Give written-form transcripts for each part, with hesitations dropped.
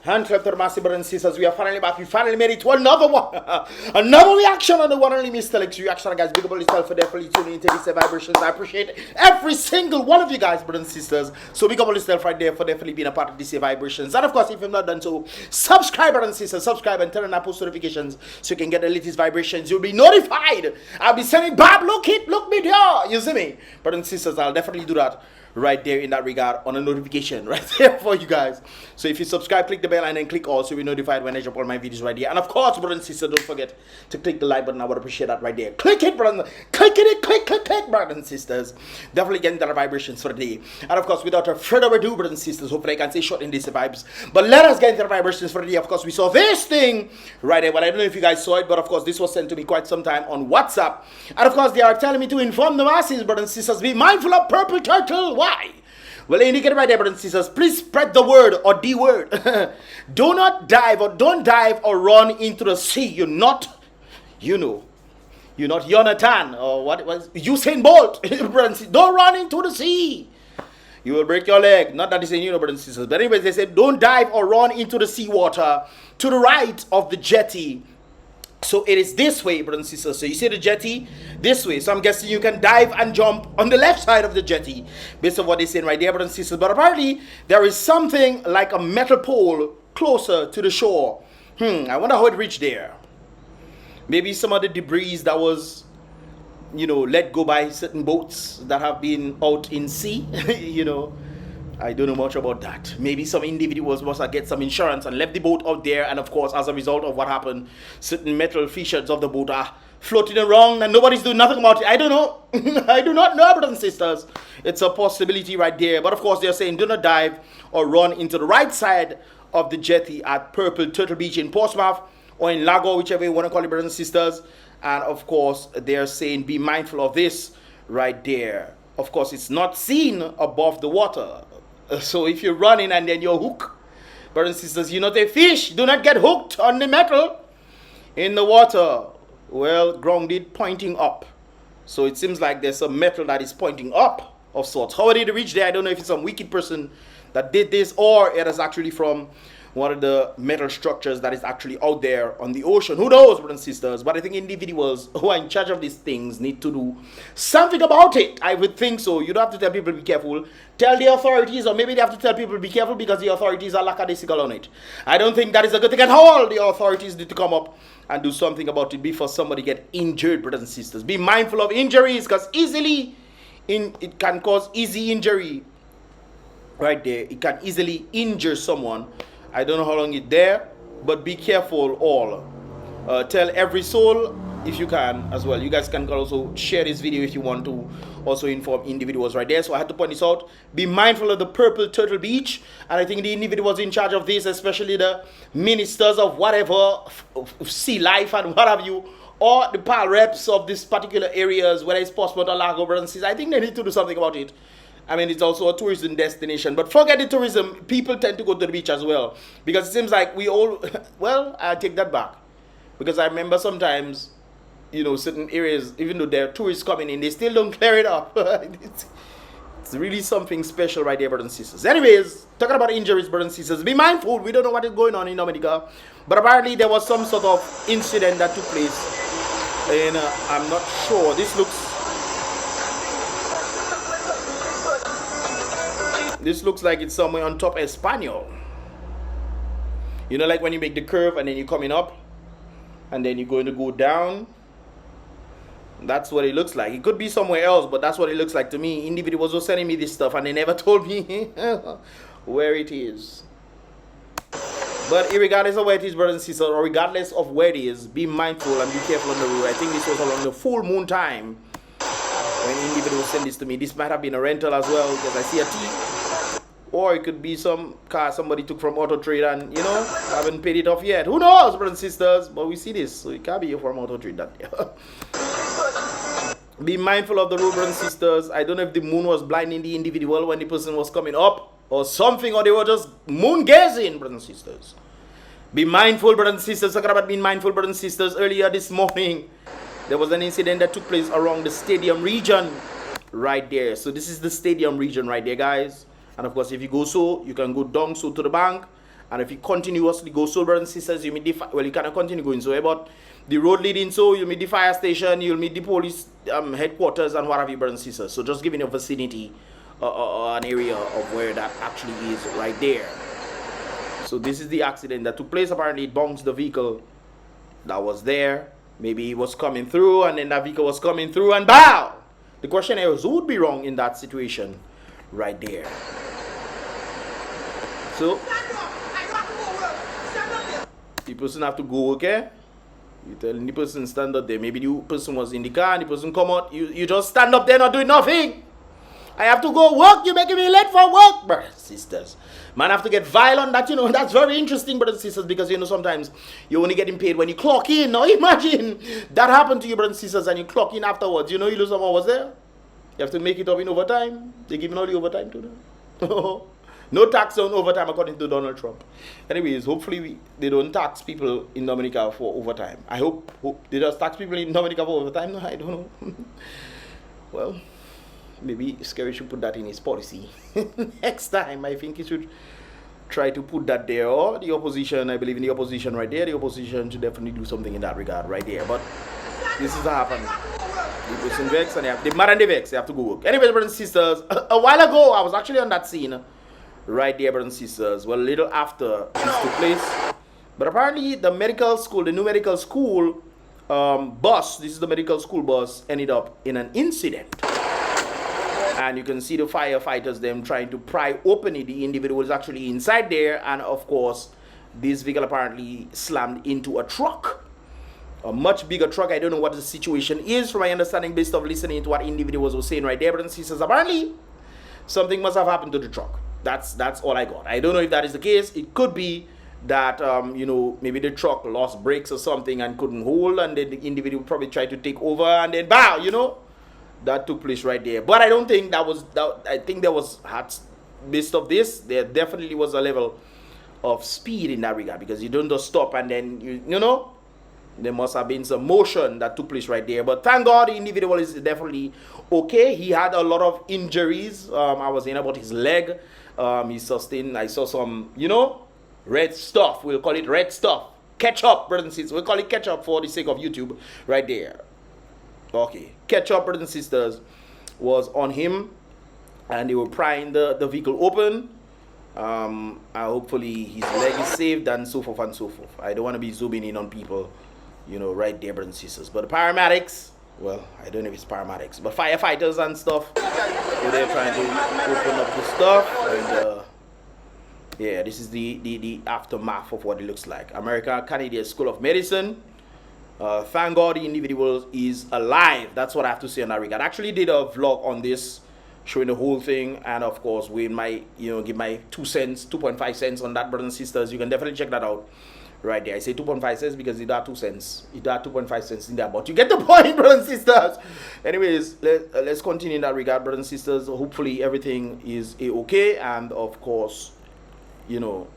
Hand clap to the massive brothers and sisters. We are finally back. We finally made it to another one. Another reaction on the one only Mystelics reaction, guys. Big up on yourself for definitely tuning into these vibrations. I appreciate every single one of you guys, brothers and sisters. So big up on yourself right there for definitely being a part of these vibrations. And of course, if you've not done so, subscribe, brothers and sisters. Subscribe and turn on our post notifications so you can get the latest vibrations. You'll be notified. I'll be sending Bob, look me there. You see me? Brothers and sisters, I'll definitely do that right there in that regard on a notification right there for you guys. So if you subscribe, click the bell and then click all so you'll be notified when I drop all my videos right here. And of course, brothers and sisters, don't forget to click the like button. I would appreciate that right there. Click it, brothers. Click, brothers and sisters. Definitely getting the vibrations for the day. And of course, without further ado, brothers and sisters, hopefully I can say short in these vibes. But let us get into the vibrations for the day. Of course, we saw this thing right there. But I don't know if you guys saw it, but of course, this was sent to me quite some time on WhatsApp. And of course, they are telling me to inform the masses, brothers and sisters, be mindful of purple turtle. Why? Well, indicate right there, brothers and sisters. Please spread the word or the word. Do not dive or don't dive or run into the sea. You're not Jonathan or what was Usain Bolt. Don't run into the sea. You will break your leg. Not that they say, brothers and sisters. But anyways, they said don't dive or run into the seawater to the right of the jetty. So it is this way, brothers and sisters. So you see the jetty this way. So I'm guessing you can dive and jump on the left side of the jetty based on what they're saying right there, brothers and sisters. But apparently there is something like a metal pole closer to the shore. I wonder how it reached there. Maybe some of the debris that was, let go by certain boats that have been out in sea. I don't know much about that. Maybe some individuals must have get some insurance and left the boat out there, and of course, as a result of what happened, certain metal features of the boat are floating around and nobody's doing nothing about it. I don't know. I do not know, brothers and sisters. It's a possibility right there. But of course, they're saying do not dive or run into the right side of the jetty at Purple Turtle Beach in Portsmouth or in Lago, whichever you want to call it, brothers and sisters. And of course, they're saying be mindful of this right there. Of course, it's not seen above the water. So if you're running and then you're hooked, brothers and sisters, you're not a fish. Do not get hooked on the metal in the water. Well, grounded, pointing up. So it seems like there's some metal that is pointing up of sorts. How did it reach there? I don't know if it's some wicked person that did this or it is actually from one of the metal structures that is actually out there on the ocean. Who knows, brothers and sisters? But I think individuals who are in charge of these things need to do something about it. I would think so. You don't have to tell people to be careful. Tell the authorities, or maybe they have to tell people to be careful because the authorities are lackadaisical on it. I don't think that is a good thing at all. The authorities need to come up and do something about it before somebody get injured, brothers and sisters. Be mindful of injuries because it can cause easy injury. Right there. It can easily injure someone. I don't know how long it's there, but be careful all. Tell every soul if you can as well. You guys can also share this video if you want to also inform individuals right there. So I had to point this out. Be mindful of the Purple Turtle Beach. And I think the individuals in charge of this, especially the ministers of whatever, sea life and what have you, or the PAL reps of these particular areas, whether it's Portsmouth or Lago, brothers and sisters, I think they need to do something about it. I mean, it's also a tourism destination. But forget the tourism. People tend to go to the beach as well. Because it seems like we all... Well, I take that back. Because I remember sometimes, certain areas, even though there are tourists coming in, they still don't clear it up. It's really something special right there, brothers and sisters. Anyways, talking about injuries, brothers and sisters, be mindful. We don't know what is going on in Dominica. But apparently there was some sort of incident that took place. And I'm not sure. This looks like it's somewhere on top Espanol. Like when you make the curve and then you're coming up and then you're going to go down. That's what it looks like. It could be somewhere else, but that's what it looks like to me. Individuals were sending me this stuff and they never told me where it is. But regardless of where it is, brothers and sisters, or regardless of where it is, be mindful and be careful on the road. I think this was along the full moon time when individuals send this to me. This might have been a rental as well because I see a T. Or it could be some car somebody took from Auto Trade and, haven't paid it off yet. Who knows, brothers and sisters? But we see this, so it can't be from Auto Trade that day. Be mindful of the road, brothers and sisters. I don't know if the moon was blinding the individual when the person was coming up or something, or they were just moon gazing, brothers and sisters. Be mindful, brothers and sisters. Talking about being mindful, brothers and sisters. Earlier this morning, there was an incident that took place around the stadium region right there. So this is the stadium region right there, guys. And of course, if you go so, you can go down so to the bank And if you continuously go so, brothers and sisters, you meet the well, you cannot continue going so, but the road leading so, you'll meet the fire station, you'll meet the police headquarters and what have you, brothers and sisters. So just giving a vicinity, an area of where that actually is right there. So this is the accident that took place. Apparently it bounced the vehicle that was there. Maybe he was coming through, and then that vehicle was coming through, and bow! The question is, who would be wrong in that situation right there? So, the person have to go, okay? You tell the person stand up there. Maybe the person was in the car and the person come out. You just stand up there not doing nothing. I have to go work. You're making me late for work, brothers and sisters. Man have to get violent. That, you know, that's very interesting, brothers and sisters, because, you know, sometimes you're only getting paid when you clock in. Now imagine that happened to you, brothers and sisters, and you clock in afterwards. You know, you lose some hours there. You have to make it up in overtime. They giving all the overtime to them. No tax on overtime according to Donald Trump. Anyways, hopefully they don't tax people in Dominica for overtime. I hope they just tax people in Dominica for overtime. No, I don't know. Well, maybe Scary should put that in his policy. Next time, I think he should try to put that there. Or the opposition, I believe in the opposition right there. The opposition should definitely do something in that regard right there. But this is happening. The person vex and they mad and they vex. They have to go work. Anyways, brothers and sisters, a while ago, I was actually on that scene right there, brothers and sisters. Well, a little after this took place. But apparently, the medical school, the new medical school bus, this is the medical school bus, ended up in an incident. And you can see the firefighters, them trying to pry open it. The individual is actually inside there. And of course, this vehicle apparently slammed into a truck. A much bigger truck. I don't know what the situation is from my understanding based on listening to what individuals were saying right there. Brothers and sisters, apparently, something must have happened to the truck. That's all I got. I don't know if that is the case. It could be that, you know, maybe the truck lost brakes or something and couldn't hold. And then the individual probably tried to take over and then, bow, you know. That took place right there. But I don't think that was, I think there was, based off this, there definitely was a level of speed in that regard. Because you don't just stop and then, you know, there must have been some motion that took place right there. But thank God the individual is definitely okay. He had a lot of injuries. I was in about his leg. He sustained, I saw some, you know, red stuff. We'll call it red stuff. Ketchup, brothers and sisters. We'll call it ketchup for the sake of YouTube right there. Okay, ketchup, brothers and sisters, was on him, and they were prying the vehicle open. Hopefully his leg is saved and so forth and so forth. I don't want to be zooming in on people, you know, right there, brothers and sisters. But the paramedics, well, I don't know if it's paramedics, but firefighters and stuff, they're trying to open up the stuff. And yeah, this is the aftermath of what it looks like. American Canadian School of Medicine. Thank God the individual is alive. That's what I have to say on that regard. I actually did a vlog on this, showing the whole thing, and of course, with my, you know, give my 2 cents, 2.5 cents on that, brothers and sisters. You can definitely check that out right there. I say 2.5 cents because it are 2 cents. It are 2.5 cents in there, but you get the point, brothers and sisters. Anyways, let's continue in that regard, brothers and sisters. Hopefully everything is okay, and of course, you know,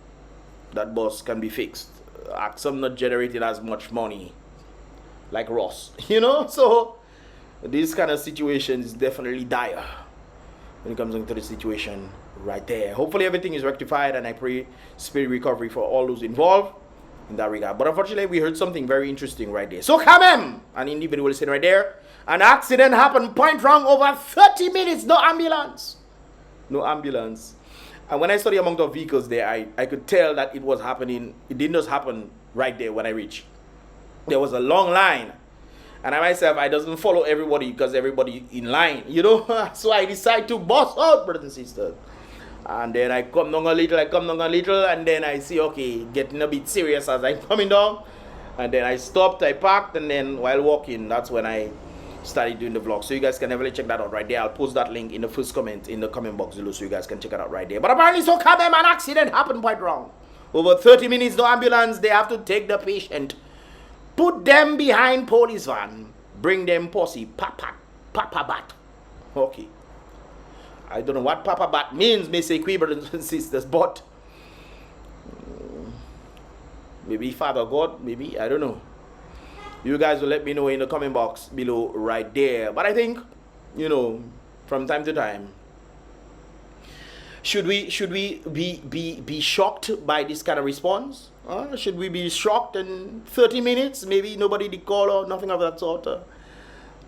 that bus can be fixed. ACSOM not generating as much money like Ross, you know. So this kind of situation is definitely dire when it comes into the situation right there. Hopefully everything is rectified, and I pray speedy recovery for all those involved in that regard. But unfortunately, we heard something very interesting right there. So come an individual is sitting right there. An accident happened, point wrong, over 30 minutes, no ambulance. No ambulance. And when I saw the amount of vehicles there, I could tell that it was happening. It didn't just happen right there when I reached. There was a long line, and I myself, I doesn't follow everybody because everybody in line, you know. So I decide to bust out, brothers and sisters. And then I come down a little, and then I see, okay, getting a bit serious as I'm coming down. And then I stopped, I parked, and then while walking, that's when I started doing the vlog. So you guys can definitely check that out right there. I'll post that link in the first comment in the comment box below, so you guys can check it out right there. But apparently, so come an accident happened quite wrong. Over 30 minutes, no ambulance. They have to take the patient, put them behind police van, bring them posse, papa bat. Okay. I don't know what papa bat means, may say, brothers and sisters, but maybe Father God, maybe, I don't know. You guys will let me know in the comment box below right there. But I think, you know, from time to time, Should we be shocked by this kind of response? Should we be shocked in 30 minutes? Maybe nobody did call or nothing of that sort.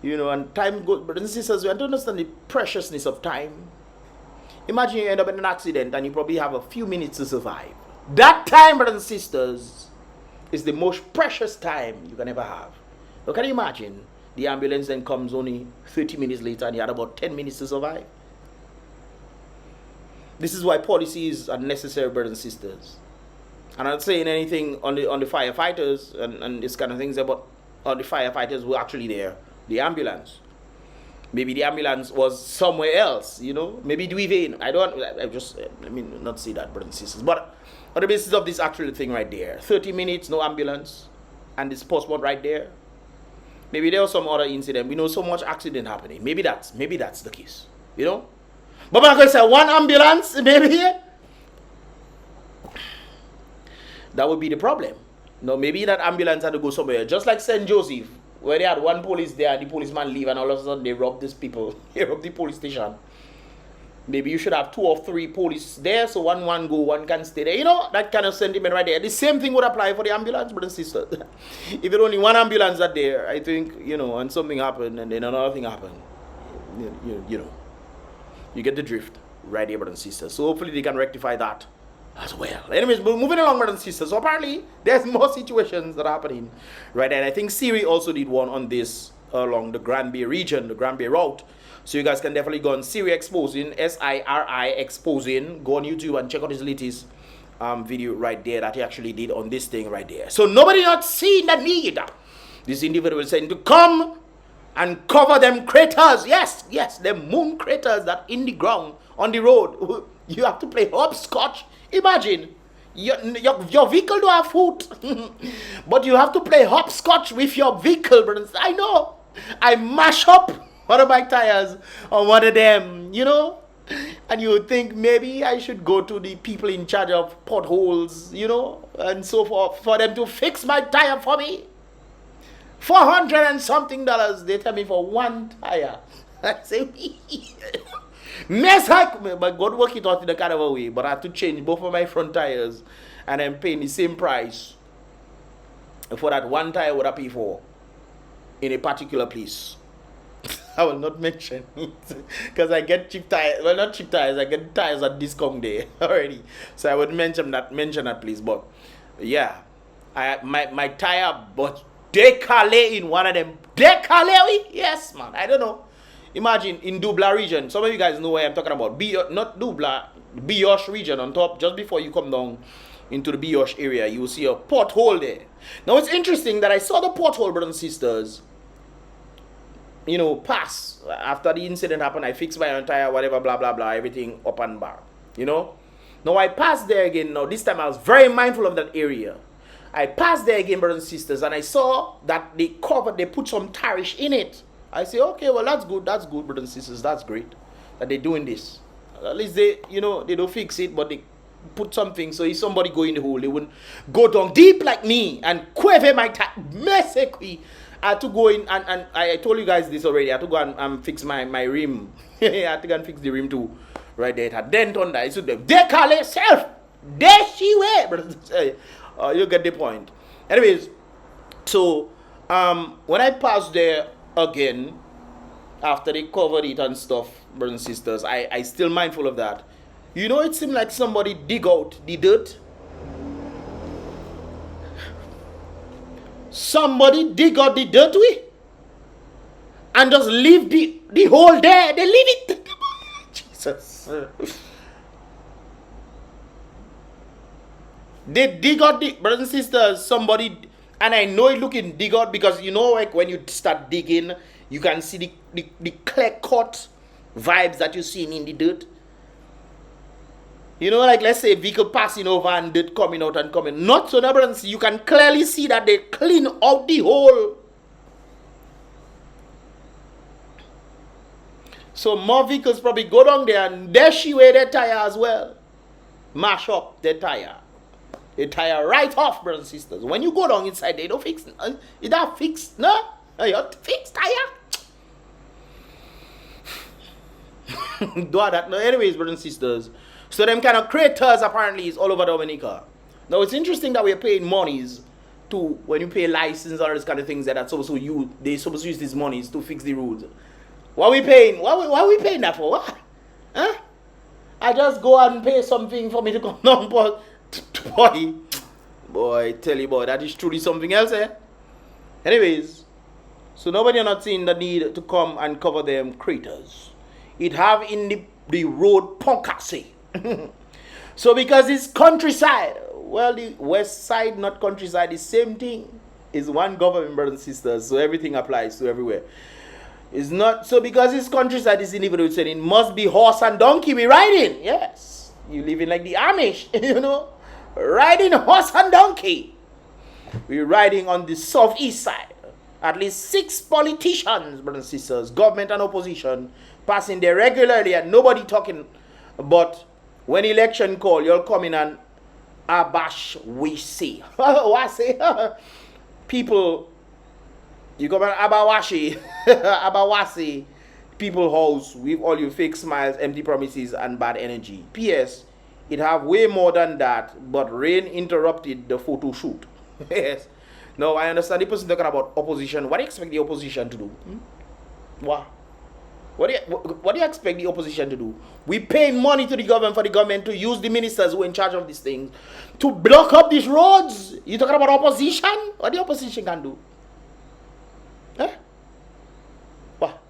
And time goes. Brothers and sisters, we have to understand the preciousness of time. Imagine you end up in an accident and you probably have a few minutes to survive. That time, brothers and sisters, is the most precious time you can ever have. Now, can you imagine? The ambulance then comes only 30 minutes later and you had about 10 minutes to survive. This is why policies are necessary, brothers and sisters. I'm not saying anything on the firefighters and this kind of things, but on the firefighters who are actually there, the ambulance. Maybe the ambulance was somewhere else, Maybe Dweevane. Let me not say that, brothers and sisters. But on the basis of this actual thing right there, 30 minutes, no ambulance, and this postmortem right there. Maybe there was some other incident. We know so much accident happening. Maybe that's the case, But I'm going to say one ambulance, maybe. That would be the problem. Maybe that ambulance had to go somewhere. Just like St. Joseph, where they had one police there and the policeman leave and all of a sudden they rob these people. They rob the police station. Maybe you should have 2 or 3 police there, so one go, one can stay there. That kind of sentiment right there. The same thing would apply for the ambulance, brothers and sisters. If it's only one ambulance that there, I think, and something happened and then another thing happened. You get the drift right here, brothers and sisters. So hopefully they can rectify that as well. Anyways, moving along, brothers and sisters. So apparently there's more situations that are happening right there. And I think Siri also did one on this along the GRANPA region, the GRANPA route. So you guys can definitely go on Siri Exposing, SIRI Exposing. Go on YouTube and check out his latest video right there that he actually did on this thing right there. So nobody not seen the need. This individual is saying to come and cover them craters. Yes, them moon craters that in the ground, on the road. You have to play hopscotch. Imagine, your vehicle don't have foot. But you have to play hopscotch with your vehicle, brothers. I know. I mash up one of my tires on one of them, And you would think maybe I should go to the people in charge of potholes, and so forth, for them to fix my tire for me. $400 and something they tell me for one tire. I say, mess up, but God work it out in a kind of a way. But I have to change both of my front tires, and I'm paying the same price for that one tire what I pay for in a particular place. I will not mention it because I get cheap tires. Well, not cheap tires. I get tires at discount there already. So I would mention that place. But yeah, my tire, but decale in one of them. Decale? Yes, man. I don't know. Imagine in Dubla region. Some of you guys know where I'm talking about. Not Dubla, Biosh region on top. Just before you come down into the Biosh area, you will see a pothole there. Now it's interesting that I saw the pothole, brothers and sisters, pass. After the incident happened, I fixed my entire whatever, blah, blah, blah, everything up and back, Now I passed there again. Now this time I was very mindful of that area. I passed there again, brothers and sisters, and I saw that they put some tarish in it. I say, okay, well, that's good, brothers and sisters, that's great that they're doing this. At least they don't fix it, but they put something, so if somebody go in the hole, they wouldn't go down deep like me and quiver my tire. I had to go in and I told you guys this already. I had to go and fix my rim. I had to go and fix the rim too. Right there. It had dent on that. So they call it self. There she way. You get the point. Anyways, so when I passed there again, after they covered it and stuff, brothers and sisters, I still mindful of that. It seemed like somebody dig out the dirt. Somebody dig out the dirt and just leave the hole there. They leave it. Jesus. They dig out the, brothers and sisters, somebody, and I know it looking dig out because like when you start digging, you can see the clear cut vibes that you're seeing in the dirt. Like let's say a vehicle passing over and dirt coming out and coming. Not so, brothers. You can clearly see that they clean out the hole. So more vehicles probably go down there and there she wear their tire as well. Mash up their tire. They tire right off, brothers and sisters. When you go down inside, they don't fix it. It don't fix, no? You have to fix tire. Do that. No, anyways, brothers and sisters. So them kind of craters apparently is all over Dominica. Now it's interesting that we're paying monies to, when you pay license or this kind of things that are supposed to use, they supposed to use these monies to fix the roads. What are we paying? What are we paying that for? What? Huh? I just go out and pay something for me to come down, but boy, tell you boy, that is truly something else, eh? Anyways, so nobody are not seeing the need to come and cover them craters. It have in the road Ponkasi. So because it's countryside, well, the west side, not countryside, the same thing. Is one government, brothers and sisters, so everything applies to everywhere. It's not, so because it's countryside, this individual said it must be horse and donkey we riding. Yes, you living like the Amish, you know, riding horse and donkey. We're riding on the southeast side. At least 6 politicians, brothers and sisters, government and opposition, passing there regularly and nobody talking. But when election call, you'll come in and abash we see. What say? People, you come and abawashi, abawasi, people house with all your fake smiles, empty promises, and bad energy. P.S. It have way more than that, but rain interrupted the photo shoot. Yes. No, I understand the person talking about opposition. What do you expect the opposition to do? What? What do you expect the opposition to do? We pay money to the government for the government to use the ministers who are in charge of these things to block up these roads. You talking about opposition? What the opposition can do? Huh? What?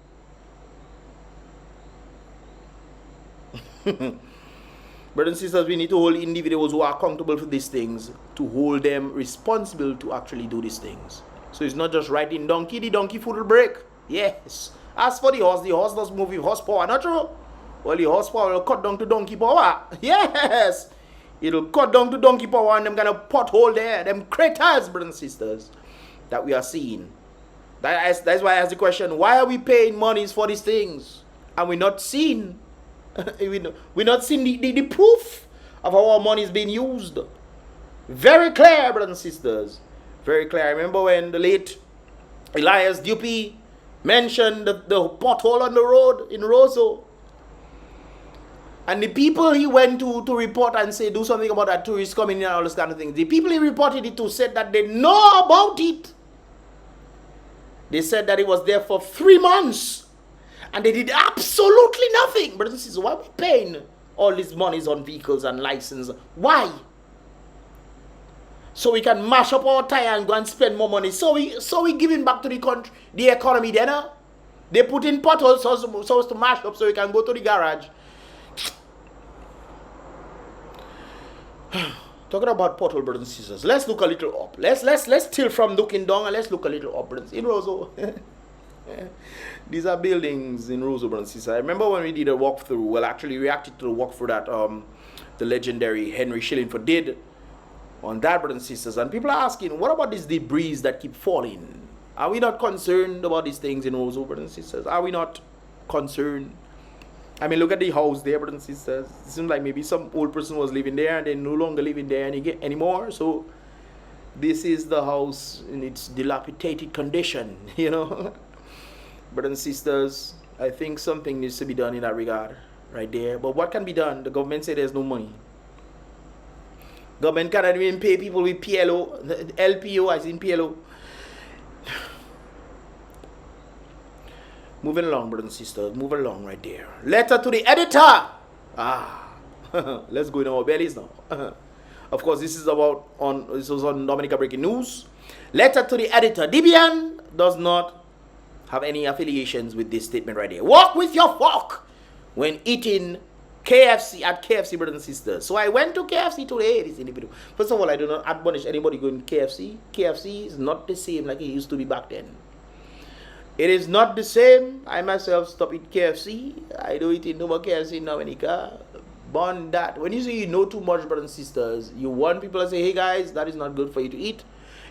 Brothers and sisters, we need to hold individuals who are accountable for these things, to hold them responsible to actually do these things. So it's not just riding donkey, the donkey foot will break. Yes. As for the horse does move with horsepower, not true? Well, the horsepower will cut down to donkey power. Yes. It'll cut down to donkey power and them kind of pothole there, them craters, brothers and sisters, that we are seeing. That's why I asked the question, why are we paying monies for these things? And we're not seeing, we're not seeing the proof of how our money is being used. Very clear, brothers and sisters. Very clear. I remember when the late Elias Dupuy mentioned the pothole on the road in ROSEAU. And the people he went to report and say, do something about that tourist coming in and all this kind of thing. The people he reported it to said that they know about it. They said that it was there for 3 months. And they did absolutely nothing. But this is why we're paying all these monies on vehicles and license. Why? So we can mash up our tire and go and spend more money. So we giving back to the country, the economy then. They put in potholes so as to mash up so we can go to the garage. Talking about pothole, brothers and sisters, let's look a little up. Let's tilt from looking down and let's look a little up, brothers. In ROSEAU. These are buildings in ROSEAU, brothers and sisters. I remember when we did a walkthrough, well, actually reacted to the walkthrough that the legendary Henry Shillingford did on that, brothers and sisters. And people are asking, what about these debris that keep falling? Are we not concerned about these things in ROSEAU, brothers and sisters? Are we not concerned? I mean, look at the house there, brothers and sisters. It seems like maybe some old person was living there and they're no longer living there anymore. So this is the house in its dilapidated condition, you know. Brothers and sisters, I think something needs to be done in that regard right there. But what can be done? The government say there's no money. Government cannot even pay people with PLO, LPO, as in PLO. Moving along, brothers and sisters. Moving along right there. Letter to the editor. Let's go in our bellies now. Of course, this was on Dominica Breaking News. Letter to the editor. Debian does not have any affiliations with this statement right here. Walk with your fork when eating KFC at KFC, brothers and sisters. So I went to KFC today. This individual. First of all, I do not admonish anybody going to KFC. KFC is not the same like it used to be back then. It is not the same. I myself stop eat KFC. I do eat no more KFC in Dominica. Bond that. When you say you know too much, brothers and sisters, you want people to say, hey guys, that is not good for you to eat.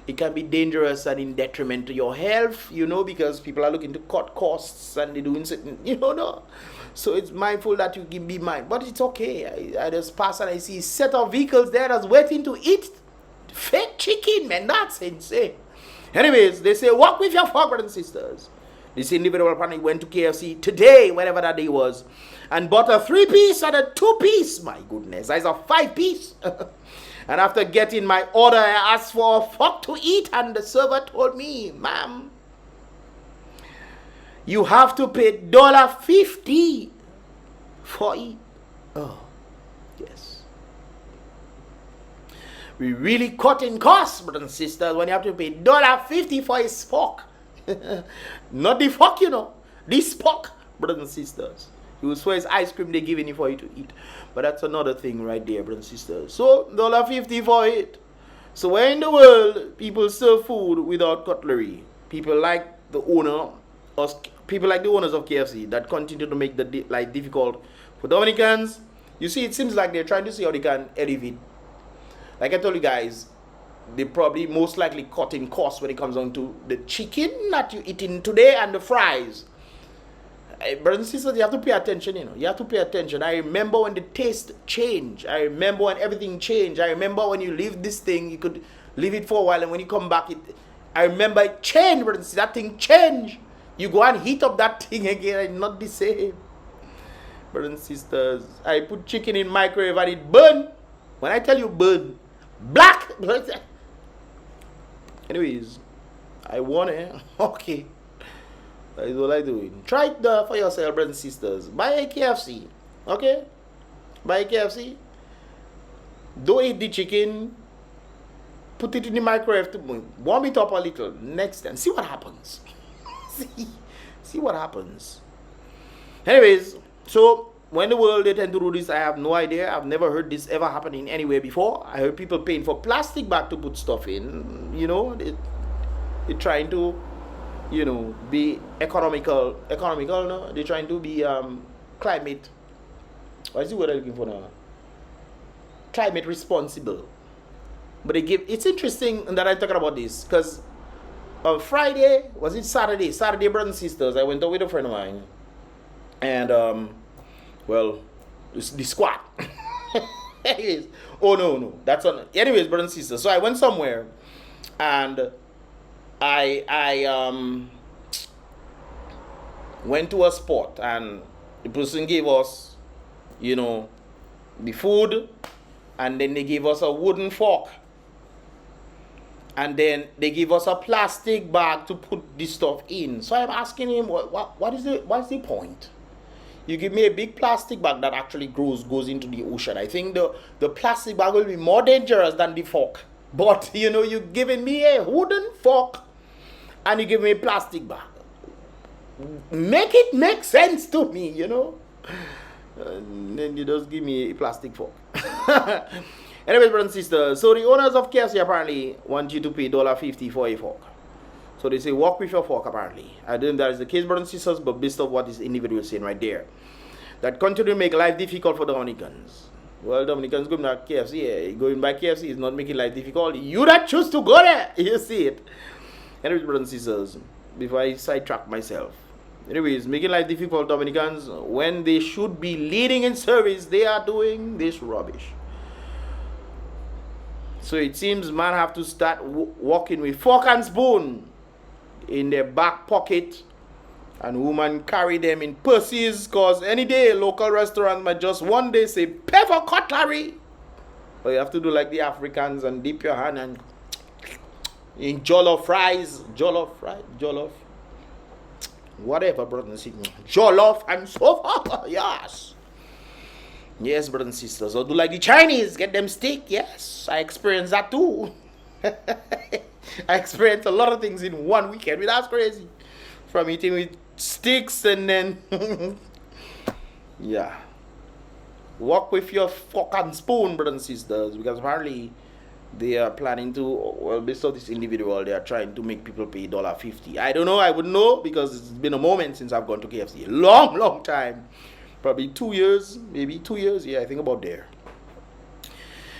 It can be dangerous and in detriment to your health, you know, because people are looking to cut costs and they're doing certain, you know, no. So it's mindful that you can be mindful. But it's okay. I just pass and I see a set of vehicles there that's waiting to eat fake chicken, man. That's insane. Anyways, they say, walk with your fork, brothers and sisters. This individual apparently went to KFC today, whenever that day was. and bought a 3-piece and a 2-piece. My goodness, that's a 5-piece. And after getting my order, I asked for a fork to eat, and the server told me, ma'am, you have to pay $50 for it. Oh, yes. We really cut in costs, brothers and sisters, when you have to pay $50 for a fork. Not the fork, you know. This fork, brothers and sisters. You will swear it's ice cream they're giving you for you to eat. But that's another thing right there, brothers and sisters. So, $50 for it. So where in the world people serve food without cutlery? People like the owner, or people like the owners of KFC that continue to make the life difficult for Dominicans. You see, it seems like they're trying to see how they can elevate. Like I told you guys, they probably most likely cut in costs when it comes down to the chicken that you eating today and the fries. Brothers and sisters, you have to pay attention, you know. You have to pay attention. I remember when the taste changed. I remember when everything changed. I remember when you leave this thing, you could leave it for a while, and when you come back, I remember it changed, brothers and sisters. That thing changed. You go and heat up that thing again, and not the same. Brothers and sisters, I put chicken in microwave and it burn. When I tell you burn, black. Anyways, I want it. Okay. That is what I'm doing. Try it for yourself, brothers and sisters. Buy a KFC. Okay? Buy a KFC. Don't eat the chicken. Put it in the microwave to warm it up a little. Next time. See what happens. See what happens. Anyways, so when the world they tend to do this, I have no idea. I've never heard this ever happening anywhere before. I heard people paying for plastic bag to put stuff in. You know, they're trying to, you know, be economical, no? They're trying to be climate, what is the word I'm looking for now? Climate responsible. But they give, it's interesting that I'm talking about this, because on Friday, was it Saturday, brothers and sisters, I went out with a friend of mine, and, well, the squad. Oh, no, that's on, anyways, brothers and sisters, so I went somewhere, and I went to a spot, and the person gave us, you know, the food, and then they gave us a wooden fork, and then they give us a plastic bag to put this stuff in. So I'm asking him, what's the point? You give me a big plastic bag that actually goes into the ocean. I think the plastic bag will be more dangerous than the fork. But, you know, you're giving me a wooden fork and you give me a plastic bag. Make it make sense to me, you know. And then you just give me a plastic fork. Anyways, brothers and sisters, so the owners of KFC apparently want you to pay $50 for a fork. So they say, walk with your fork, apparently. I don't know if that is the case, brothers and sisters, but based on what this individual is saying right there, that continue to make life difficult for Dominicans. Well, Dominicans going to KFC, going by KFC is not making life difficult. You that choose to go there, you see it. Anyways, brothers and sisters, before I sidetrack myself. Anyways, making life difficult for Dominicans, when they should be leading in service, they are doing this rubbish. So it seems man have to start walking with fork and spoon in their back pocket, and women carry them in purses, because any day local restaurants might just one day say pay for cutlery, but you have to do like the Africans and dip your hand and in jollof, whatever, brothers and sisters, jollof and so forth. Yes, brothers and sisters. Or do like the Chinese, get them steak. Yes, I experienced that too. I experienced a lot of things in one weekend. That's crazy. From eating with sticks and then yeah. Walk with your fork and spoon, brothers and sisters, because apparently they are planning to, well, based on this individual, they are trying to make people pay $50. I don't know, I wouldn't know, because it's been a moment since I've gone to KFC. A long time. Probably 2 years, maybe 2 years. Yeah, I think about there.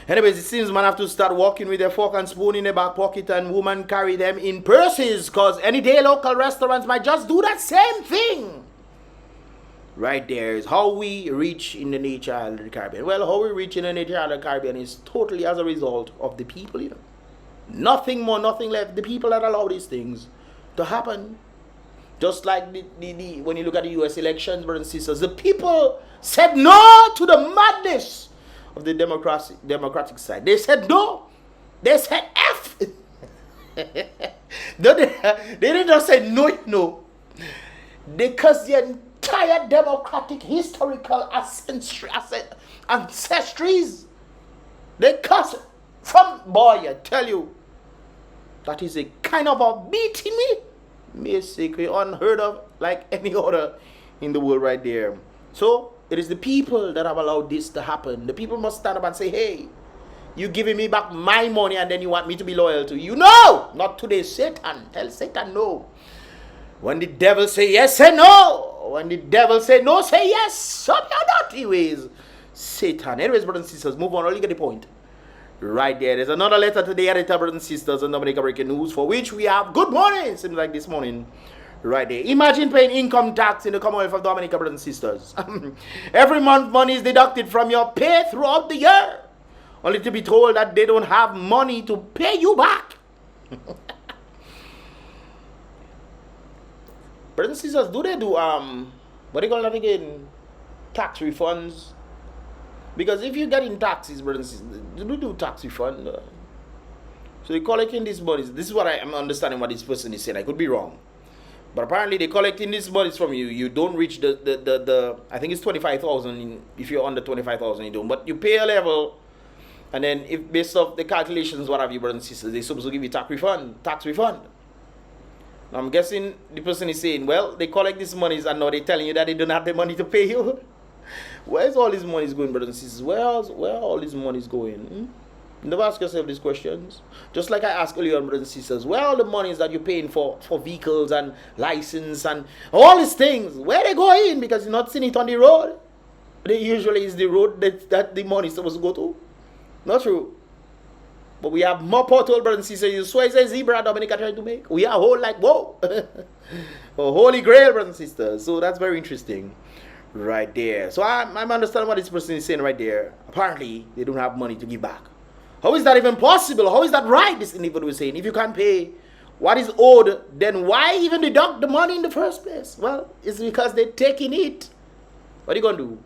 Anyways, it seems man have to start walking with their fork and spoon in their back pocket, and women carry them in purses, because any day local restaurants might just do that same thing. Right there is how we reach in the nature of the Caribbean. Well, how we reach in the nature of the Caribbean is totally as a result of the people, you know. Nothing more, nothing less. The people that allow these things to happen. Just like when you look at the US elections, brothers and sisters, the people said no to the madness of the democratic side. They said no. They said F. They didn't just say no, no. Because the entire democratic historical ancestries, they cuss from, boy, I tell you, that is a kind of a beating me. Basically unheard of like any other in the world right there. So it is the people that have allowed this to happen. The people must stand up and say, hey, you giving me back my money and then you want me to be loyal to you? No, not today, Satan. Tell Satan no. When the devil say yes, say no. When the devil say no, say yes. Shut your dirty ways, Satan. Anyways, brothers and sisters, move on. You get the point. Right there. There's another letter to the editor, brothers and sisters, on Dominica Breaking News, for which we have good morning. Seems like this morning. Right there. Imagine paying income tax in the Commonwealth of Dominica, brothers and sisters. Every month, money is deducted from your pay throughout the year, only to be told that they don't have money to pay you back. Brothers and sisters, do they do, what do you call that again? Tax refunds? Because if you get in taxes, brothers and sisters, do do tax refund? So they're collecting these monies. This is what I am understanding what this person is saying. I could be wrong. But apparently they're collecting these monies from you. You don't reach the I think it's 25,000. If you're under 25,000, you don't. But you pay a level, and then if based off the calculations, what have you, brothers and sisters, they're supposed to give you tax refund. Now I'm guessing the person is saying, well, they collect these monies and now they're telling you that they don't have the money to pay you. Where's all this money going, brothers and sisters? Where all this money is going? You never ask yourself these questions. Just like I asked earlier, brothers and sisters, where all the monies that you're paying for vehicles and license and all these things, where they going? Because you're not seeing it on the road. They usually is the road that the money is supposed to go to. Not true. But we have more pothole, brothers and sisters. You swear it's a zebra Dominica trying to make. We are whole like, whoa. A holy grail, brothers and sisters. So that's very interesting. Right there. So I'm understanding what this person is saying right there. Apparently, they don't have money to give back. How is that even possible? How is that right, this individual is saying? If you can't pay what is owed, then why even deduct the money in the first place? Well, it's because they're taking it. What are you going to do?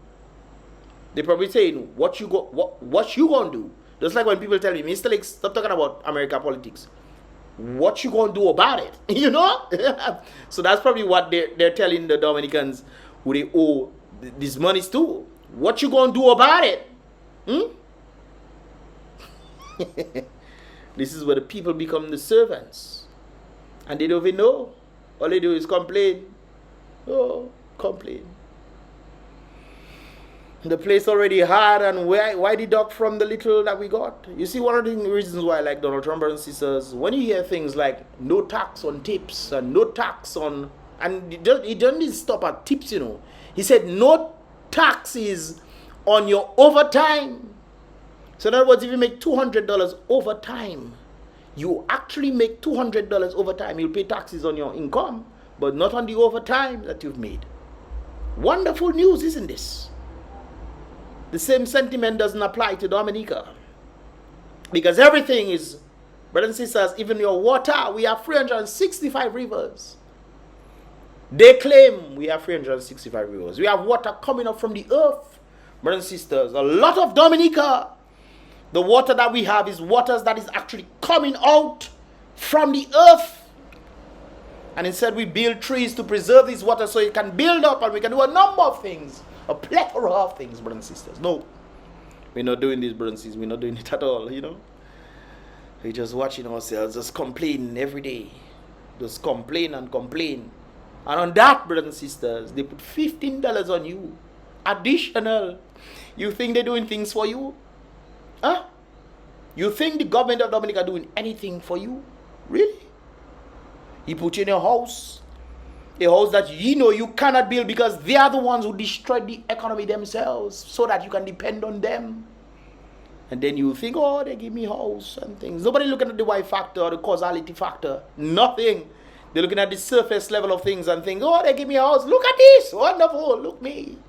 They're probably saying, what you going to do? Just like when people tell me, Mystelics, stop talking about American politics. What you going to do about it? You know? So that's probably what they're telling the Dominicans who they owe these monies to. What you going to do about it? This is where the people become the servants. And they don't even know. All they do is complain. Oh, complain. The place already hard, and why deduct from the little that we got? You see, one of the reasons why I like Donald Trump, brothers and sisters, when you hear things like no tax on tips and no tax on, and he doesn't stop at tips, you know. He said no taxes on your overtime. So in other words, if you make $200 overtime, you actually make $200 overtime. You'll pay taxes on your income, but not on the overtime that you've made. Wonderful news, isn't this? The same sentiment doesn't apply to Dominica. Because everything is, brothers and sisters, even your water, we have 365 rivers. They claim we have 365 rivers. We have water coming up from the earth, brothers and sisters. A lot of Dominica, the water that we have is waters that is actually coming out from the earth. And instead we build trees to preserve this water so it can build up and we can do a number of things. A plethora of things, brothers and sisters. No, we're not doing this, brothers and sisters. We're not doing it at all, you know. We're just watching ourselves, just complaining every day. Just complain and complain. And on that, brothers and sisters, they put $15 on you. Additional. You think they're doing things for you? Huh? You think the government of Dominica doing anything for you? Really? He put you in a house that you know you cannot build because they are the ones who destroyed the economy themselves so that you can depend on them. And then you think, oh, they give me house and things. Nobody looking at the Y factor or the causality factor. Nothing. They're looking at the surface level of things and think, oh, they give me a house. Look at this. Wonderful. Look me.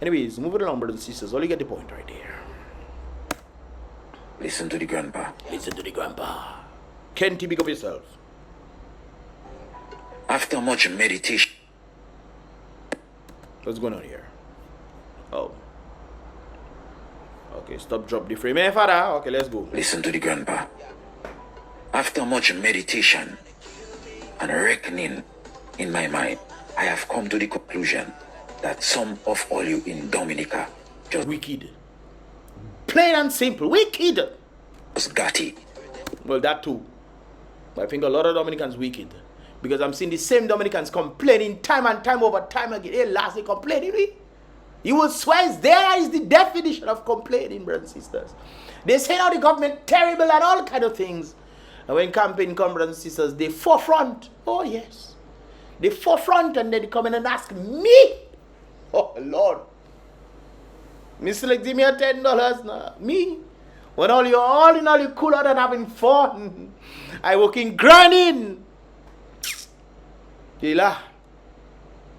Anyways, moving along, brothers and sisters. All you get the point right there. Listen to the grandpa. Listen to the grandpa. Kenty, pick up yourself. After much meditation. What's going on here? Oh. Okay, stop, drop the frame. Hey, father. Okay, let's go. Listen to the grandpa. After much meditation and reckoning in my mind, I have come to the conclusion that some of all you in Dominica just wicked. Plain and simple. Wicked. Just got it. Well, that too. But I think a lot of Dominicans wicked. Because I'm seeing the same Dominicans complaining time and time over time again. Hey, last they complaining. You will swear there is the definition of complaining, brothers and sisters. They say now the government terrible and all kind of things. And when campaign comes, brothers and sisters, they forefront. Oh, yes. They forefront and then they come in and ask me. Oh, Lord. Mystelics, give me a $10 now. Me. When all in all you cool out and having fun. I working grinding.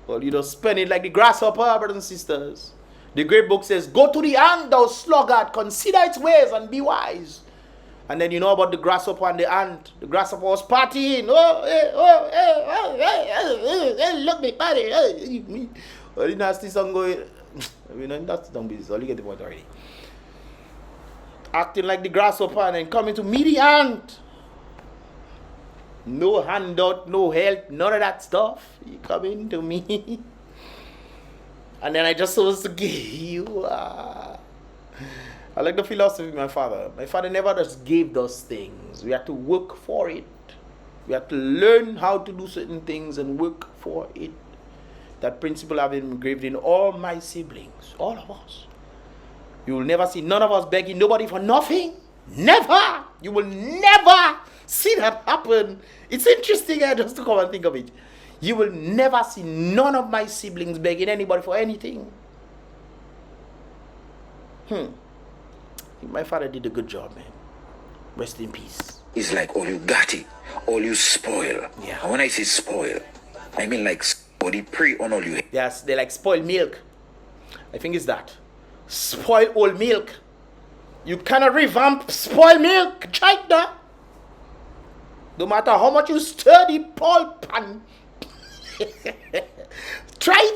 Well, you don't spend it like the grasshopper, brothers and sisters. The great book says, go to the ant, thou sluggard, consider its ways and be wise. And then you know about the grasshopper and the ant. The grasshopper was partying. Look me party. Well, the nasty song going. I mean, that's the business. All you get the point already. Acting like the grasshopper and then coming to me the ant. No handout, no help, none of that stuff. You coming to me. And then I just supposed to give you. I like the philosophy of my father. My father never just gave those things. We had to work for it. We had to learn how to do certain things and work for it. That principle I've engraved in all my siblings, all of us. You will never see none of us begging nobody for nothing. Never. You will never see that happen. It's interesting just to come and think of it. You will never see none of my siblings begging anybody for anything. My father did a good job, man. Rest in peace. It's like all you got it, all you spoil. Yeah. And when I say spoil, I mean like body prey on all you. Yes, they like spoiled milk. I think it's that. Spoil old milk. You cannot revamp spoiled milk. Try that. No matter how much you stir the pulp and try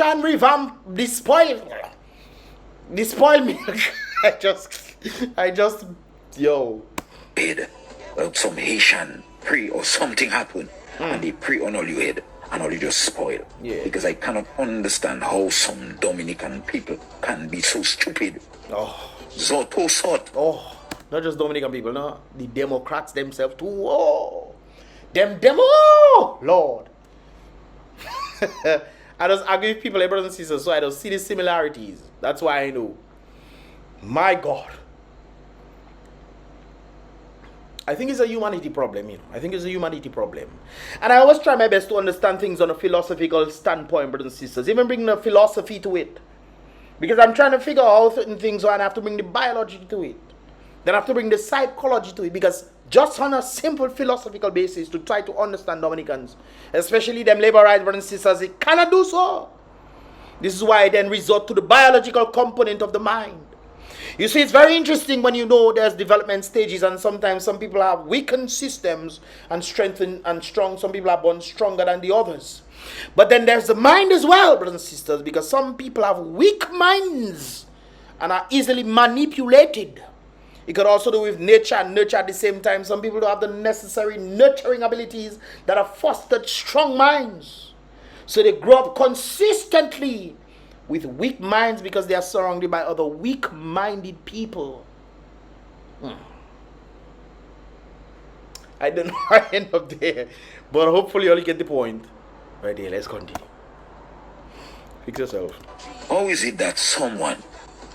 and revamp the spoiled milk. I just yo. Some Haitian pray or something happen and they pray on all you head and all you just spoil. Yeah. Because I cannot understand how some Dominican people can be so stupid. Zoto sort. Not just Dominican people, no. The Democrats themselves too. Them demo, Lord. I just argue with people, like brothers and sisters, so I don't see the similarities. That's why I know. My God. I think it's a humanity problem, you know. I think it's a humanity problem. And I always try my best to understand things on a philosophical standpoint, brothers and sisters. Even bring the philosophy to it. Because I'm trying to figure out how certain things are, and I have to bring the biology to it. Then I have to bring the psychology to it. Because just on a simple philosophical basis to try to understand Dominicans, especially them labor rights brothers and sisters, they cannot do so. This is why I then resort to the biological component of the mind. You see, it's very interesting when you know there's development stages, and sometimes some people have weakened systems and strengthened and strong. Some people are born stronger than the others. But then there's the mind as well, brothers and sisters, because some people have weak minds and are easily manipulated. It could also do with nature and nurture at the same time. Some people don't have the necessary nurturing abilities that have fostered strong minds. So they grow up consistently with weak minds because they are surrounded by other weak-minded people. I don't know how I end up there, but hopefully you'll get the point. Right there, let's continue. Fix yourself. How is it that someone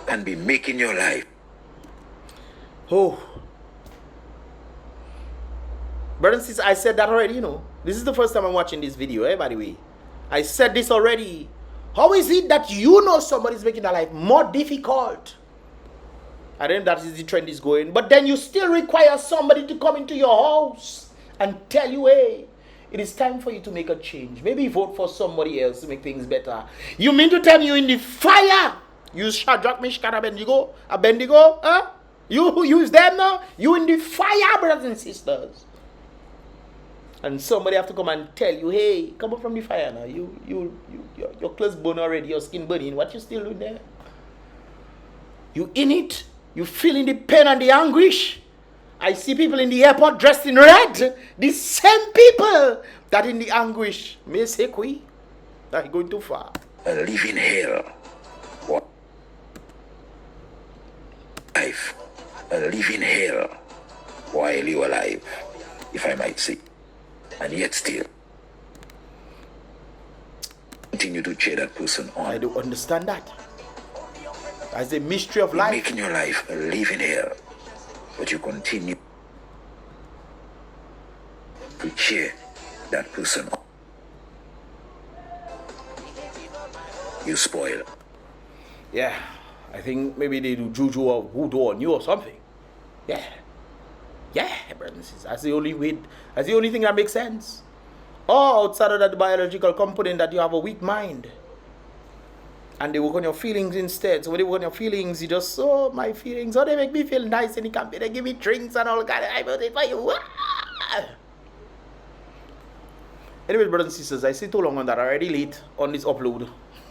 can be making your life? Brothers and sisters, I said that already, you know. This is the first time I'm watching this video, by the way. I said this already. How is it that you know somebody's making their life more difficult? I don't know if that is the trend is going. But then you still require somebody to come into your house and tell you, hey, it is time for you to make a change. Maybe vote for somebody else to make things better. You mean to tell me you in the fire? You Shadrach, Meshach, and Abednego? Huh? You use them now? You in the fire, brothers and sisters. And somebody have to come and tell you, hey, come up from the fire now. Your clothes burn already, your skin burning. What you still doing there? You in it? You feeling the pain and the anguish? I see people in the airport dressed in red. The same people that in the anguish. May say, "Kui, that you going too far." A living hell. What? Life. A living hell while you alive, if I might say. And yet still continue to cheer that person on. I don't understand that. As a mystery of You're life. making your life a living hell, but you continue to cheer that person on. You spoil. Yeah, I think maybe they do juju or voodoo on you or something. Yeah. Yeah, brothers and sisters. That's the only way. That's the only thing that makes sense. Or outside of that biological component that you have a weak mind. And they work on your feelings instead. So when they work on your feelings, you just, oh, my feelings, oh, they make me feel nice, and they give me drinks and all that. I voted for you. Anyway, brothers and sisters, I say too long on that. Already late on this upload.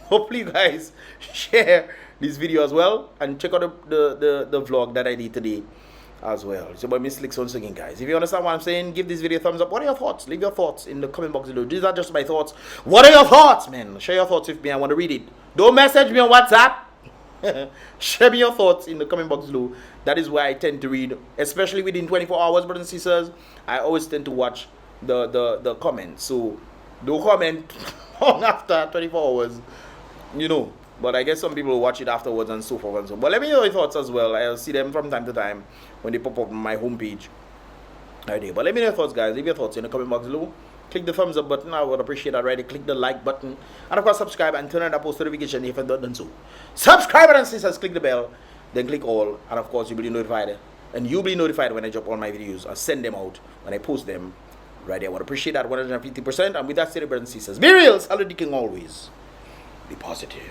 Hopefully you guys share this video as well. And check out the vlog that I did today as well. It's about Mystelics once again, guys. If you understand what I'm saying, give this video a thumbs up. What are your thoughts? Leave your thoughts in the comment box below. These are just my thoughts. What are your thoughts, man? Share your thoughts with me. I want to read it. Don't message me on WhatsApp. Share me your thoughts in the comment box below. That is where I tend to read, especially within 24 hours, brothers and sisters. I always tend to watch the comments. So don't comment long after 24 hours, you know. But I guess some people will watch it afterwards and so forth and so on. But let me know your thoughts as well. I'll see them from time to time when they pop up on my homepage. But let me know your thoughts, guys. Leave your thoughts in the comment box below. Click the thumbs up button. I would appreciate that. Right? Click the like button. And of course, subscribe and turn on that post notification if you haven't done so. Subscribe and sisters, click the bell. Then click all. And of course, you'll be notified. And you'll be notified when I drop all my videos. I send them out when I post them. Right? I would appreciate that 150%. And with that said, brothers and sisters, be real. Salute the king always. Be positive.